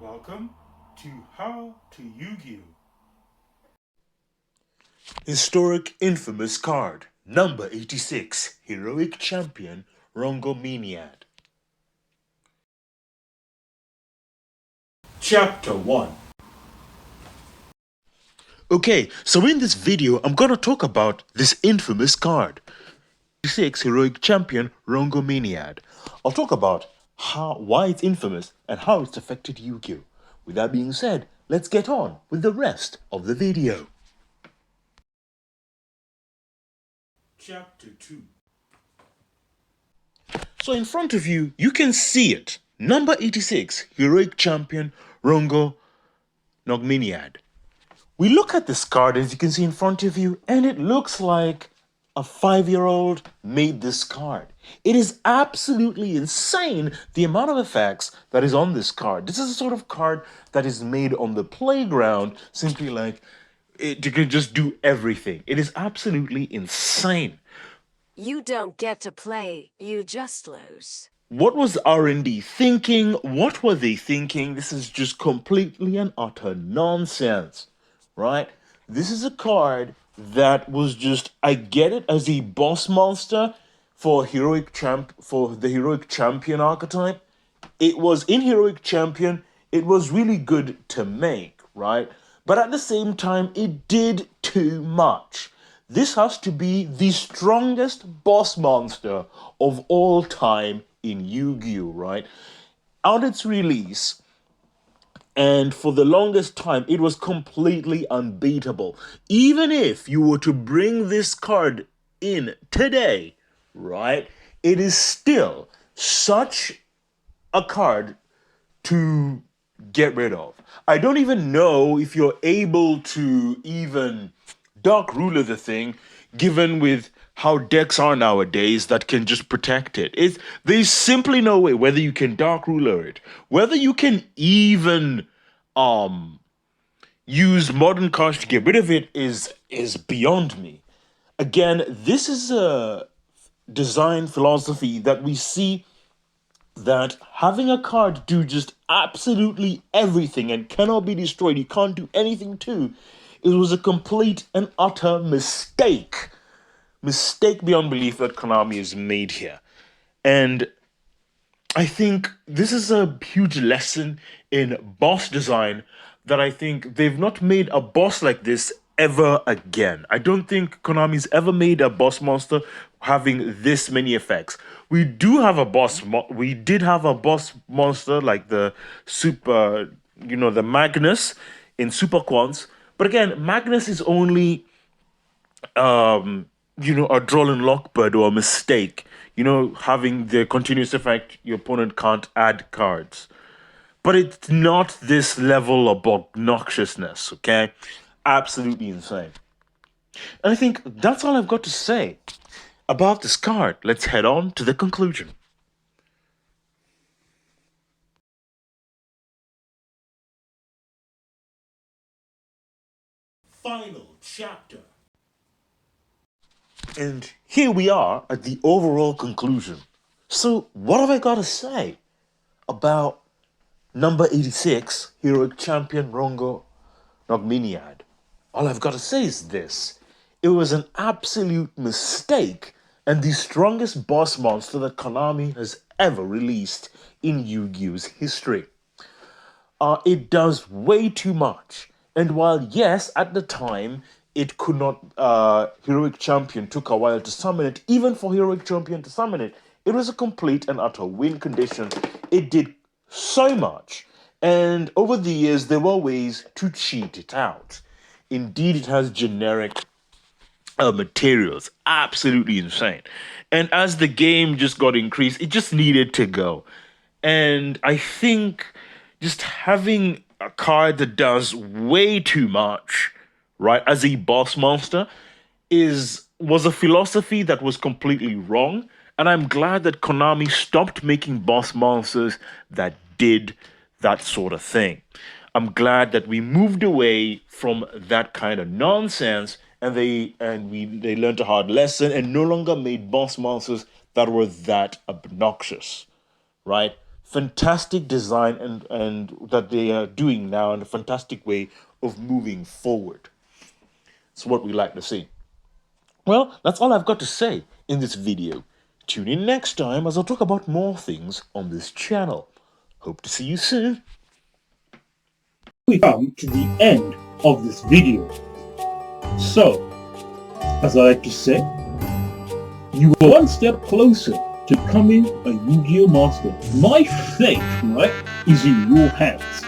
Welcome to How to Yu-Gi-Oh! Historic infamous card, number 86, Heroic Champion, Rhongonymiad. Chapter 1. Okay, so in this video, I'm gonna talk about this infamous card, 86 Heroic Champion, Rhongonymiad. I'll talk about why it's infamous and how it's affected Yu-Gi-Oh! With that being said, let's get on with the rest of the video. Chapter 2. So in front of you, you can see it. Number 86, Heroic Champion, Rhongonymiad. We look at this card, as you can see in front of you, and it looks like a 5-year-old made this card. It is absolutely insane the amount of effects that is on this card. This is a sort of card that is made on the playground, simply like you can just do everything. It is absolutely insane. You don't get to play, you just lose. What was R&D thinking? What were they thinking? This is just completely and utter nonsense, right? This is a card that was just, I get it as a boss monster for the heroic champion archetype. It was in Heroic Champion, it was really good to make, right? But at the same time, it did too much. This has to be the strongest boss monster of all time in Yu-Gi-Oh!, right? On its release, and for the longest time, it was completely unbeatable. Even if you were to bring this card in today, right, it is still such a card to get rid of. I don't even know if you're able to even Dark Ruler the thing, given with how decks are nowadays that can just protect it. There's simply no way whether you can Dark Ruler it, whether you can even use modern cards to get rid of it is beyond me. Again, this is a design philosophy that we see that having a card do just absolutely everything and cannot be destroyed, you can't do anything to, it was a complete and utter mistake. Mistake beyond belief that Konami has made here. And I think this is a huge lesson in boss design that I think they've not made a boss like this ever again. I don't think Konami's ever made a boss monster having this many effects. We did have a boss monster like the the Magnus in Super Quants. But again, Magnus is only a draw and lockbird or a mistake. Having the continuous effect, your opponent can't add cards. But it's not this level of obnoxiousness, okay? Absolutely insane. And I think that's all I've got to say about this card. Let's head on to the conclusion. Final chapter. And here we are at the overall conclusion. So, what have I got to say about number 86, Heroic Champion Rhongonymiad? All I've got to say is this. It was an absolute mistake and the strongest boss monster that Konami has ever released in Yu-Gi-Oh's history. It does way too much. And while, yes, at the time, it could not, Heroic Champion took a while to summon it, even for Heroic Champion to summon it, it was a complete and utter win condition. It did so much. And over the years, there were ways to cheat it out. Indeed, it has generic materials. Absolutely insane. And as the game just got increased, it just needed to go. And I think just having a card that does way too much, right, as a boss monster, was a philosophy that was completely wrong. And I'm glad that Konami stopped making boss monsters that did that sort of thing. I'm glad that we moved away from that kind of nonsense and they learned a hard lesson and no longer made boss monsters that were that obnoxious, right? fantastic design and that they are doing now and a fantastic way of moving forward. It's what we like to see. Well, that's all I've got to say in this video. Tune in next time as I'll talk about more things on this channel. Hope to see you soon. We come to the end of this video. So, as I like to say, you are one step closer to becoming a Yu-Gi-Oh master. My fate, right, is in your hands.